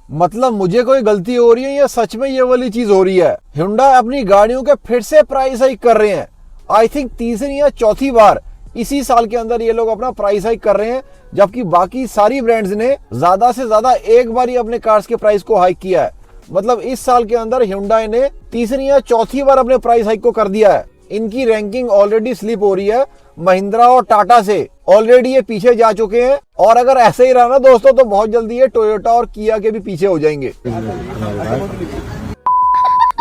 मतलब मुझे कोई गलती हो रही है या सच में ये वाली चीज हो रही है? Hyundai अपनी गाड़ियों के फिर से प्राइस हाइक कर रहे हैं। आई थिंक तीसरी या चौथी बार इसी साल के अंदर ये लोग अपना प्राइस हाइक कर रहे हैं, जबकि बाकी सारी ब्रांड्स ने ज्यादा से ज्यादा एक बार ही अपने कार्स के प्राइस को हाइक किया है। मतलब इस साल के अंदर Hyundai ने तीसरी या चौथी बार अपने प्राइस हाइक को कर दिया है। इनकी रैंकिंग ऑलरेडी स्लिप हो रही है महिंद्रा और टाटा से, ऑलरेडी ये पीछे जा चुके हैं। और अगर ऐसे ही रहा ना दोस्तों तो बहुत जल्दी ये टोयोटा और किया के भी पीछे हो जाएंगे।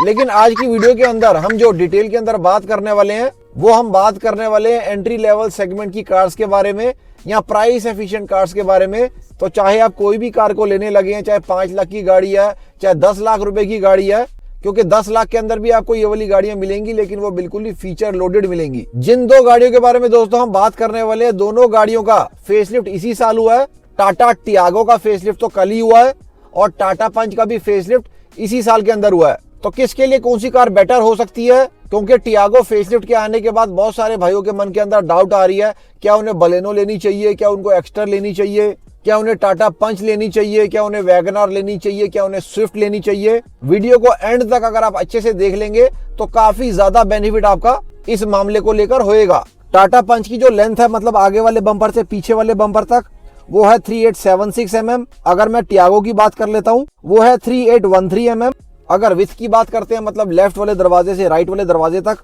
लेकिन आज की वीडियो के अंदर हम जो डिटेल के अंदर बात करने वाले हैं वो हम बात करने वाले हैं एंट्री लेवल सेगमेंट की कार्स के बारे में या प्राइस एफिशिएंट कार्स के बारे में। तो चाहे आप कोई भी कार को लेने लगे हैं, चाहे 5 लाख की गाड़ी है, चाहे 10 लाख रुपए की गाड़ी है, क्योंकि 10 लाख के अंदर भी आपको ये वाली गाड़ियां मिलेंगी, लेकिन वो बिल्कुल ही फीचर लोडेड मिलेंगी। जिन दो गाड़ियों के बारे में दोस्तों हम बात करने वाले हैं, दोनों गाड़ियों का फेसलिफ्ट इसी साल हुआ है। टाटा टियागो का फेसलिफ्ट तो कल ही हुआ है और टाटा पंच का भी फेसलिफ्ट इसी साल के अंदर हुआ है। तो किसके लिए कौन सी कार बेटर हो सकती है? क्योंकि टियागो फेसलिफ्ट के आने के बाद बहुत सारे भाइयों के मन के अंदर डाउट आ रही है, क्या उन्हें बलेनो लेनी चाहिए, क्या उनको एक्स्टर लेनी चाहिए, क्या उन्हें टाटा पंच लेनी चाहिए, क्या उन्हें वैगनआर लेनी चाहिए, क्या उन्हें स्विफ्ट लेनी चाहिए। वीडियो को एंड तक अगर आप अच्छे से देख लेंगे तो काफी ज्यादा बेनिफिट आपका इस मामले को लेकर होएगा। टाटा पंच की जो लेंथ है, मतलब आगे वाले बम्पर से पीछे वाले बम्पर तक, वो है 3876 mm। अगर मैं टियागो की बात कर लेता हूँ वो है 3813 mm। अगर विड्थ की बात करते हैं, मतलब लेफ्ट वाले दरवाजे से राइट वाले दरवाजे तक,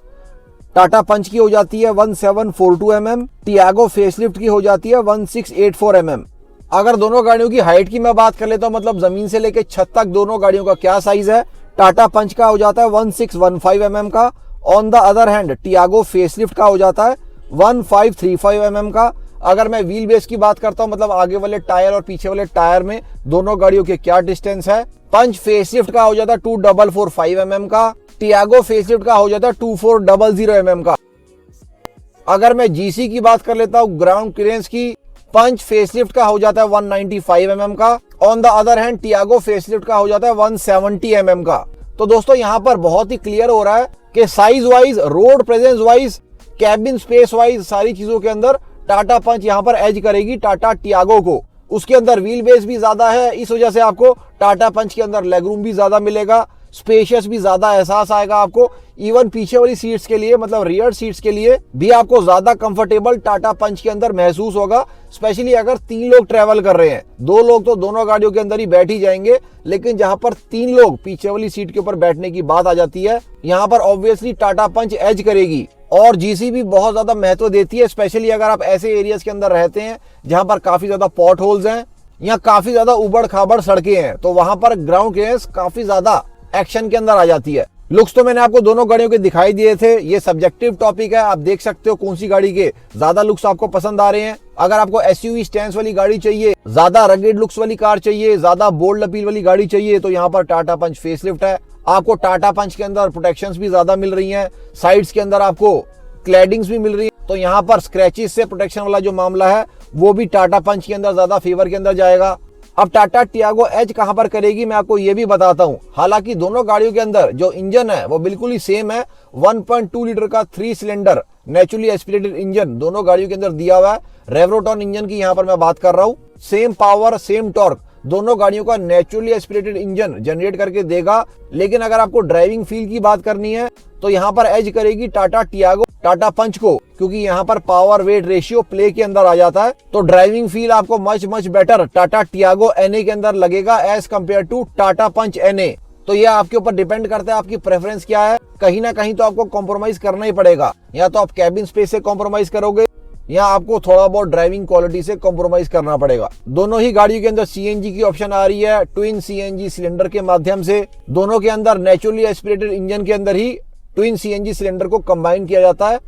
टाटा पंच की हो जाती है 1742 mm, टियागो फेसलिफ्ट की हो जाती है 1684 mm। अगर दोनों गाड़ियों की हाइट की मैं बात कर लेता हूं, मतलब जमीन से लेकर छत तक दोनों गाड़ियों का क्या साइज है, टाटा पंच का हो जाता है 1615 mm का। On the other hand Tiago facelift का हो जाता है 1535 mm का। अगर मैं व्हील बेस की बात करता हूं, मतलब आगे वाले टायर और पीछे वाले टायर में दोनों गाड़ियों के क्या डिस्टेंस है, पंच फेसलिफ्ट का हो जाता है 2445 mm का, टियागो फेसलिफ्ट का हो जाता है 2400 mm का। अगर मैं जीसी की बात कर लेता हूं, ग्राउंड क्लियरेंस की, पंच फेसलिफ्ट का हो जाता है 195 mm का। On the other hand Tiago facelift का हो जाता है 170 mm का। तो दोस्तों यहाँ पर बहुत ही क्लियर हो रहा है कि size wise, road presence wise, cabin space wise, सारी चीजों के अंदर टाटा पंच यहाँ पर एज करेगी टाटा टियागो को। उसके अंदर व्हील बेस भी ज्यादा है, इस वजह से आपको टाटा पंच के अंदर लेग रूम भी ज्यादा मिलेगा, स्पेशियस भी ज्यादा एहसास आएगा आपको। इवन पीछे वाली सीट्स के लिए, मतलब रियर सीट्स के लिए भी आपको ज्यादा कंफर्टेबल टाटा पंच के अंदर महसूस होगा। स्पेशली अगर 3 लोग ट्रेवल कर रहे हैं, 2 लोग तो दोनों गाड़ियों के अंदर ही बैठ ही जाएंगे, लेकिन जहां पर 3 लोग पीछे वाली सीट के ऊपर बैठने की बात आ जाती है, यहाँ पर ऑब्वियसली टाटा पंच एज करेगी। और जीसी भी बहुत ज्यादा महत्व देती है, स्पेशली अगर आप ऐसे एरियाज के अंदर रहते हैं जहां पर काफी ज्यादा पॉट होल्स हैं या काफी ज्यादा उबड़ खाबड़ सड़कें हैं, तो वहां पर ग्राउंड क्लियरेंस काफी ज्यादा एक्शन के अंदर आ जाती है। लुक्स तो मैंने आपको दोनों गाड़ियों के दिखाई दिए थे, ये सब्जेक्टिव टॉपिक है, आप देख सकते हो कौन सी गाड़ी के ज्यादा लुक्स आपको पसंद आ रहे हैं। अगर आपको एसयूवी स्टैंस वाली गाड़ी चाहिए, ज्यादा रगेड लुक्स वाली कार चाहिए, ज्यादा बोल्ड अपील वाली गाड़ी चाहिए, तो यहाँ पर टाटा पंच फेसलिफ्ट है। आपको टाटा पंच के अंदर प्रोटेक्शंस भी ज्यादा मिल रही हैं, साइड्स के अंदर आपको क्लैडिंग्स भी मिल रही है, तो यहाँ पर स्क्रैचेस से प्रोटेक्शन वाला जो मामला है वो भी टाटा पंच के अंदर ज्यादा फेवर के अंदर जाएगा। अब टाटा टियागो एज कहां पर करेगी मैं आपको ये भी बताता हूं। हालांकि दोनों गाड़ियों के अंदर जो इंजन है वो बिल्कुल ही सेम है, 1.2 लीटर का 3 सिलेंडर नेचुरली एस्पिरेटेड इंजन दोनों गाड़ियों के अंदर दिया हुआ है। रेवरोटॉन इंजन की यहाँ पर मैं बात कर रहा हूँ। सेम पावर, सेम टॉर्क दोनों गाड़ियों का नेचुरली एस्पिरेटेड इंजन जनरेट करके देगा। लेकिन अगर आपको ड्राइविंग फील की बात करनी है तो यहाँ पर एज करेगी टाटा टियागो टाटा पंच को, क्योंकि यहाँ पर पावर वेट रेशियो प्ले के अंदर आ जाता है। तो ड्राइविंग फील आपको much better Tata Tiago NA के अंदर लगेगा as compared to Tata Punch NA. तो ये आपके ऊपर डिपेंड करता है आपकी प्रेफरेंस क्या है। कहीं ना कहीं तो आपको कॉम्प्रोमाइज करना ही पड़ेगा, या तो आप कैबिन स्पेस से कॉम्प्रोमाइज करोगे या आपको थोड़ा बहुत ड्राइविंग क्वालिटी से कॉम्प्रोमाइज करना पड़ेगा। दोनों ही गाड़ियों के अंदर सीएनजी की ऑप्शन आ रही है, ट्विन सीएनजी सिलेंडर के माध्यम से। दोनों के अंदर नेचुरली एस्पिरेटेड इंजन के अंदर ही ट्विन सीएनजी सिलेंडर को कंबाइन किया जाता है।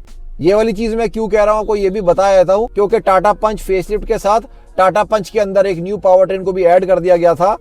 ये वाली चीज मैं क्यों कह रहा हूं आपको ये भी बताया जाता हूं, क्योंकि टाटा पंच फेसलिफ्ट के साथ टाटा पंच के अंदर एक न्यू पावर ट्रेन को भी ऐड कर दिया गया था।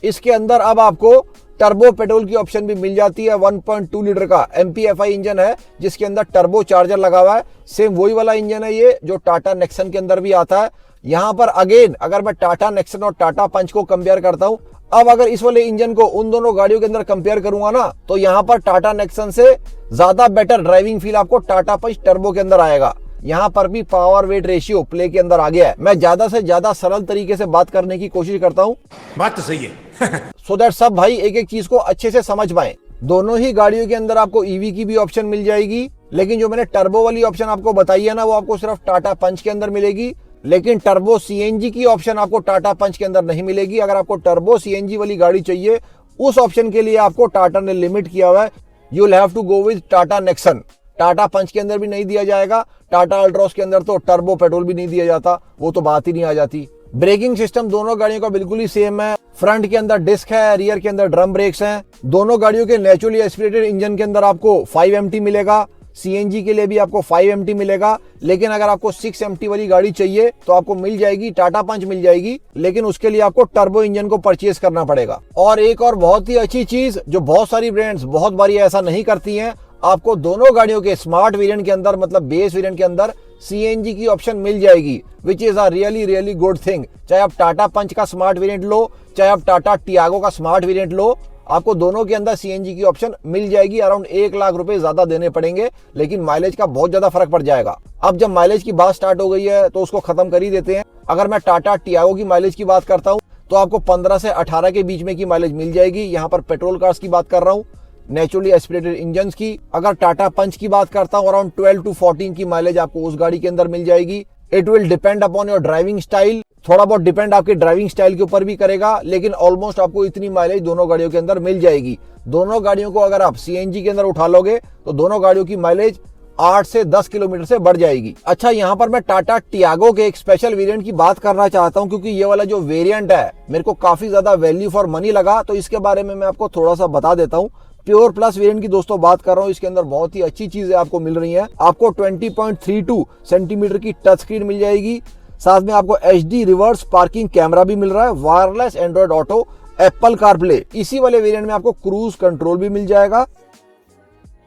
इसके अंदर अब आपको टर्बो पेट्रोल की ऑप्शन भी मिल जाती है। 1.2 लीटर का MPFI इंजन है जिसके अंदर टर्बो चार्जर लगा हुआ है। सेम वही वाला इंजन है ये जो टाटा नेक्सन के अंदर भी आता है। यहाँ पर अगेन अगर मैं टाटा नेक्सन और टाटा पंच को कंपेयर करता हूँ, अब अगर इस वाले इंजन को उन दोनों गाड़ियों के अंदर कंपेयर करूंगा ना, तो यहाँ पर टाटा नेक्सन से ज्यादा बेटर ड्राइविंग फील आपको टाटा पंच टर्बो के अंदर आएगा। यहाँ पर भी पावर वेट रेशियो प्ले के अंदर आ गया है। मैं ज्यादा से ज्यादा सरल तरीके से बात करने की कोशिश करता हूँ, बात तो सही है। सो दैट सब भाई एक एक चीज को अच्छे से समझ पाए। दोनों ही गाड़ियों के अंदर आपको ईवी की भी ऑप्शन मिल जाएगी, लेकिन जो मैंने टर्बो वाली ऑप्शन आपको बताई है ना, वो आपको सिर्फ टाटा पंच के अंदर मिलेगी। लेकिन टर्बो सीएनजी की ऑप्शन आपको टाटा पंच के अंदर नहीं मिलेगी। अगर आपको टर्बो सीएनजी वाली गाड़ी चाहिए, उस ऑप्शन के लिए आपको टाटा ने लिमिट किया हुआ है, you will have to go with Tata Nexon. Tata Punch के अंदर भी नहीं दिया जाएगा, टाटा अल्ट्रॉस के अंदर तो टर्बो पेट्रोल भी नहीं दिया जाता, वो तो बात ही नहीं आ जाती। ब्रेकिंग सिस्टम दोनों गाड़ियों का बिल्कुल ही सेम है। फ्रंट के अंदर डिस्क है, रियर के अंदर ड्रम ब्रेक्स हैं। दोनों गाड़ियों के नेचुरली एस्पिरेटेड इंजन के अंदर आपको 5 MT मिलेगा, सीएनजी के लिए भी आपको 5 MT मिलेगा। लेकिन अगर आपको 6 MT वाली गाड़ी चाहिए तो आपको मिल जाएगी, टाटा पंच मिल जाएगी, लेकिन उसके लिए आपको टर्बो इंजन को परचेज करना पड़ेगा। और एक और बहुत ही अच्छी चीज जो बहुत सारी ब्रांड्स बहुत बारी ऐसा नहीं करती हैं, आपको दोनों गाड़ियों के स्मार्ट वेरिएंट के अंदर, मतलब बेस वेरिएंट के अंदर सीएनजी की ऑप्शन मिल जाएगी, which is a really good thing. चाहे आप टाटा पंच का स्मार्ट वेरिएंट लो, चाहे आप टाटा टियागो का स्मार्ट वेरिएंट लो, आपको दोनों के अंदर सीएनजी की ऑप्शन मिल जाएगी। अराउंड 1 लाख रुपए ज्यादा देने पड़ेंगे, लेकिन माइलेज का बहुत ज्यादा फर्क पड़ जाएगा। अब जब माइलेज की बात स्टार्ट हो गई है तो उसको खत्म कर ही देते हैं। अगर मैं टाटा टियागो की माइलेज की बात करता हूं तो आपको 15 से 18 के बीच में की माइलेज मिल जाएगी। यहाँ पर पेट्रोल कार्स की बात कर रहा हूँ, नेचुरली एस्पिरेटेड इंजन की। अगर टाटा पंच की बात करता हूँ, अराउंड 12 to 14 की माइलेज आपको उस गाड़ी के अंदर मिल जाएगी। It will depend upon your driving style, थोड़ा बहुत डिपेंड आपके ड्राइविंग स्टाइल के ऊपर भी करेगा, लेकिन ऑलमोस्ट आपको इतनी माइलेज दोनों गाड़ियों के अंदर मिल जाएगी। दोनों गाड़ियों को अगर आप सीएनजी के अंदर उठा लोगे तो दोनों गाड़ियों की माइलेज 8 से 10 किलोमीटर से बढ़ जाएगी। अच्छा, यहाँ पर मैं टाटा टियागो के एक स्पेशल वेरिएंट की बात करना चाहता हूँ, क्योंकि ये वाला जो वेरिएंट है मेरे को काफी ज्यादा वैल्यू फॉर मनी लगा, तो इसके बारे में मैं आपको थोड़ा सा बता देता हूँ। प्योर प्लस वेरिएंट की दोस्तों बात कर रहा हूँ। इसके अंदर बहुत ही अच्छी चीजें आपको मिल रही हैं। आपको 20.32 सेंटीमीटर की टच स्क्रीन मिल जाएगी, साथ में आपको HD रिवर्स पार्किंग कैमरा भी मिल रहा है, wireless Android auto, Apple CarPlay. इसी वाले वेरिएंट में आपको क्रूज कंट्रोल भी मिल जाएगा,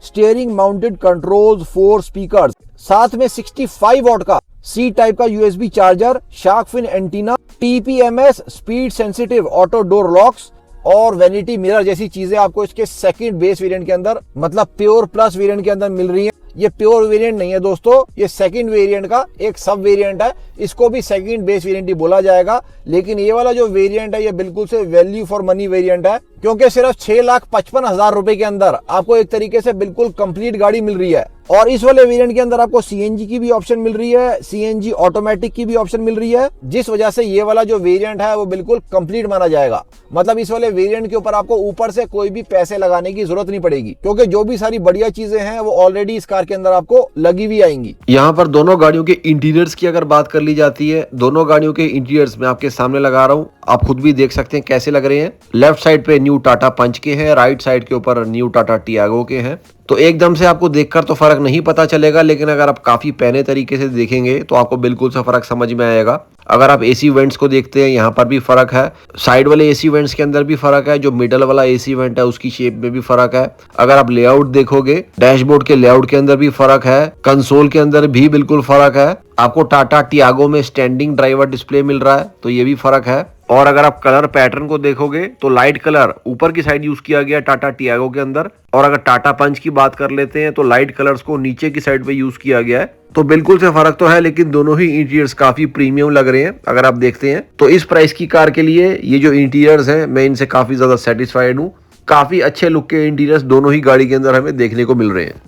स्टीयरिंग माउंटेड कंट्रोल्स, 4 स्पीकर्स, साथ में 65 वॉट का C टाइप का USB charger, shark fin antenna, TPMS speed sensitive auto door locks और वैनिटी मिरर जैसी चीजें आपको इसके सेकंड बेस वेरिएंट के अंदर, मतलब प्योर प्लस वेरिएंट के अंदर मिल रही है। ये प्योर वेरिएंट नहीं है दोस्तों, ये सेकंड वेरिएंट का एक सब वेरिएंट है। इसको भी सेकंड बेस वेरिएंट ही बोला जाएगा, लेकिन ये वाला जो वेरिएंट है ये बिल्कुल से वैल्यू फॉर मनी वेरिएंट है, क्योंकि सिर्फ 6,55,000 रुपए के अंदर आपको एक तरीके से बिल्कुल कंप्लीट गाड़ी मिल रही है। और इस वाले वेरिएंट के अंदर आपको सीएनजी की भी ऑप्शन मिल रही है, सीएनजी ऑटोमेटिक की भी ऑप्शन मिल रही है, जिस वजह से ये वाला जो वेरिएंट है वो बिल्कुल कंप्लीट माना जाएगा। मतलब इस वाले वेरिएंट के ऊपर आपको ऊपर से कोई भी पैसे लगाने की जरूरत नहीं पड़ेगी, क्योंकि जो भी सारी बढ़िया चीजें हैं वो ऑलरेडी इस कार के अंदर आपको लगी हुई आएंगी। यहाँ पर दोनों गाड़ियों के इंटीरियर्स की अगर बात कर ली जाती है, दोनों गाड़ियों के इंटीरियर्स मैं आपके सामने लगा रहा हूँ, आप खुद भी देख सकते हैं कैसे लग रहे हैं। लेफ्ट साइड पे न्यू टाटा पंच के हैं, राइट साइड के ऊपर न्यू टाटा टियागो के हैं। तो एकदम से आपको देखकर तो फर्क नहीं पता चलेगा, लेकिन अगर आप काफी पहले तरीके से देखेंगे तो आपको बिल्कुल सा फर्क समझ में आएगा। अगर आप एसी वेंट्स को देखते हैं, यहाँ पर भी फर्क है, साइड वाले एसी वेंट्स के अंदर भी फर्क है, जो मिडल वाला एसी वेंट है उसकी शेप में भी फर्क है। अगर आप लेआउट देखोगे, डैशबोर्ड के लेआउट के अंदर भी फर्क है, कंसोल के अंदर भी बिल्कुल फर्क है। आपको टाटा टियागो में स्टैंडिंग ड्राइवर डिस्प्ले मिल रहा है, तो ये भी फर्क है। और अगर आप कलर पैटर्न को देखोगे तो लाइट कलर ऊपर की साइड यूज किया गया टाटा टियागो के अंदर, और अगर टाटा पंच की बात कर लेते हैं तो लाइट कलर्स को नीचे की साइड पे यूज किया गया है। तो बिल्कुल से फर्क तो है, लेकिन दोनों ही इंटीरियर्स काफी प्रीमियम लग रहे हैं अगर आप देखते हैं। तो इस प्राइस की कार के लिए ये जो इंटीरियर्स हैं, मैं इनसे काफी ज्यादा सेटिस्फाइड हूँ। काफी अच्छे लुक के इंटीरियर्स दोनों ही गाड़ी के अंदर हमें देखने को मिल रहे हैं।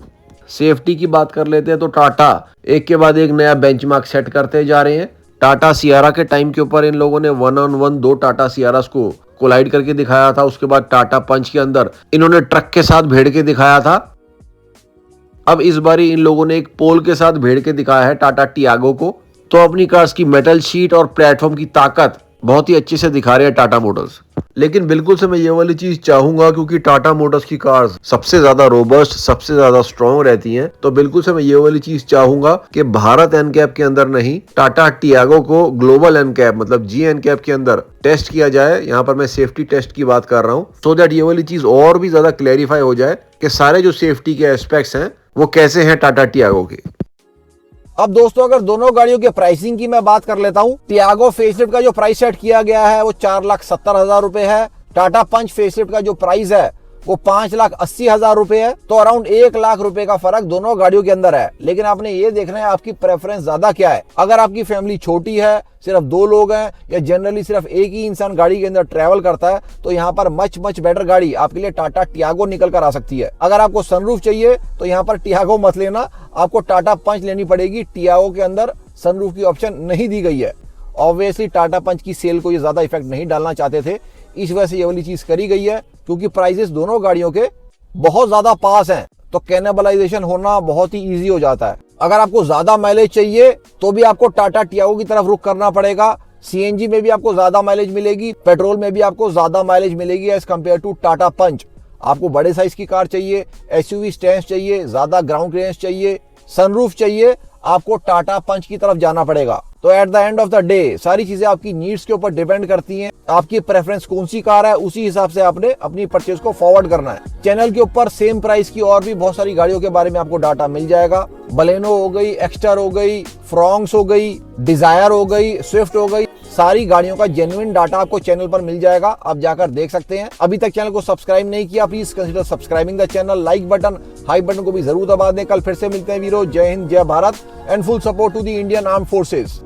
सेफ्टी की बात कर लेते हैं तो टाटा एक के बाद एक नया बेंचमार्क सेट करते जा रहे हैं। टाटा सियारा के टाइम के ऊपर इन लोगों ने 1-on-1 2 टाटा सियारास को कोलाइड करके दिखाया था। उसके बाद टाटा पंच के अंदर इन्होंने ट्रक के साथ भिड़ के दिखाया था। अब इस बारी इन लोगों ने एक पोल के साथ भिड़ के दिखाया है टाटा टियागो को। तो अपनी कार्स की मेटल शीट और प्लेटफॉर्म की ताकत बहुत ही अच्छे से दिखा रहे हैं टाटा मोटर्स। लेकिन बिल्कुल से मैं ये वाली चीज चाहूंगा, क्योंकि टाटा मोटर्स की कार्स सबसे ज्यादा रोबस्ट, सबसे ज्यादा स्ट्रॉन्ग रहती हैं, तो बिल्कुल से मैं ये वाली चीज चाहूंगा कि भारत एनकैप के अंदर नहीं, टाटा टियागो को ग्लोबल एनकैप मतलब जी एनकैप के अंदर टेस्ट किया जाए। यहाँ पर मैं सेफ्टी टेस्ट की बात कर रहा हूँ, सो दैट ये वाली चीज और भी ज्यादा क्लैरिफाई हो जाए कि सारे जो सेफ्टी के एस्पेक्ट्स हैं वो कैसे हैं टाटा टियागो के। अब दोस्तों अगर दोनों गाड़ियों के प्राइसिंग की मैं बात कर लेता हूं, टियागो फेसलिफ्ट का जो प्राइस सेट किया गया है वो 4,70,000 रुपए है। टाटा पंच फेसलिफ्ट का जो प्राइस है वो 5,80,000 रुपए है, तो अराउंड 1 लाख रुपए का फर्क दोनों गाड़ियों के अंदर है। लेकिन आपने ये देखना है आपकी प्रेफरेंस ज्यादा क्या है। अगर आपकी फैमिली छोटी है, सिर्फ 2 लोग हैं, या जनरली सिर्फ एक ही इंसान गाड़ी के अंदर ट्रैवल करता है, तो यहाँ पर मच बेटर गाड़ी आपके लिए टाटा टियागो निकल कर आ सकती है। अगर आपको सनरूफ चाहिए तो यहाँ पर टियागो मत लेना, आपको टाटा पंच लेनी पड़ेगी। टियागो के अंदर सनरूफ की ऑप्शन नहीं दी गई है। ऑब्वियसली टाटा पंच की सेल को ये ज्यादा इफेक्ट नहीं डालना चाहते थे, इस वजह से ये वाली चीज करी गई है, क्योंकि प्राइसेस दोनों गाड़ियों के बहुत ज्यादा पास हैं, तो कैनिबलाइजेशन होना बहुत ही इजी हो जाता है। अगर आपको ज्यादा माइलेज चाहिए तो भी आपको टाटा टियागो की तरफ रुख करना पड़ेगा। सीएनजी में भी आपको ज्यादा माइलेज मिलेगी, पेट्रोल में भी आपको ज्यादा माइलेज मिलेगी एज कम्पेयर टू टाटा पंच। आपको बड़े साइज की कार चाहिए, एसयूवी स्टैंड चाहिए, ज्यादा ग्राउंड क्लियरेंस चाहिए, सनरूफ चाहिए, आपको टाटा पंच की तरफ जाना पड़ेगा। तो at the end of the day सारी चीजें आपकी नीड्स के ऊपर डिपेंड करती हैं। आपकी प्रेफरेंस कौन सी कार है, उसी हिसाब से आपने अपनी परचेज को फॉरवर्ड करना है। चैनल के ऊपर सेम प्राइस की और भी बहुत सारी गाड़ियों के बारे में आपको डाटा मिल जाएगा। बलेनो हो गई, एक्स्टर हो गई, फ्रॉन्क्स हो गई, डिजायर हो गई, स्विफ्ट हो गई, सारी गाड़ियों का जेन्युइन डाटा आपको चैनल पर मिल जाएगा, आप जाकर देख सकते हैं। अभी तक चैनल को सब्सक्राइब नहीं किया, please consider subscribing the channel. Like button, high button को भी जरूर दबा दें। कल फिर से मिलते हैं वीरो। जय हिंद, जय Bharat and full support to the Indian armed forces.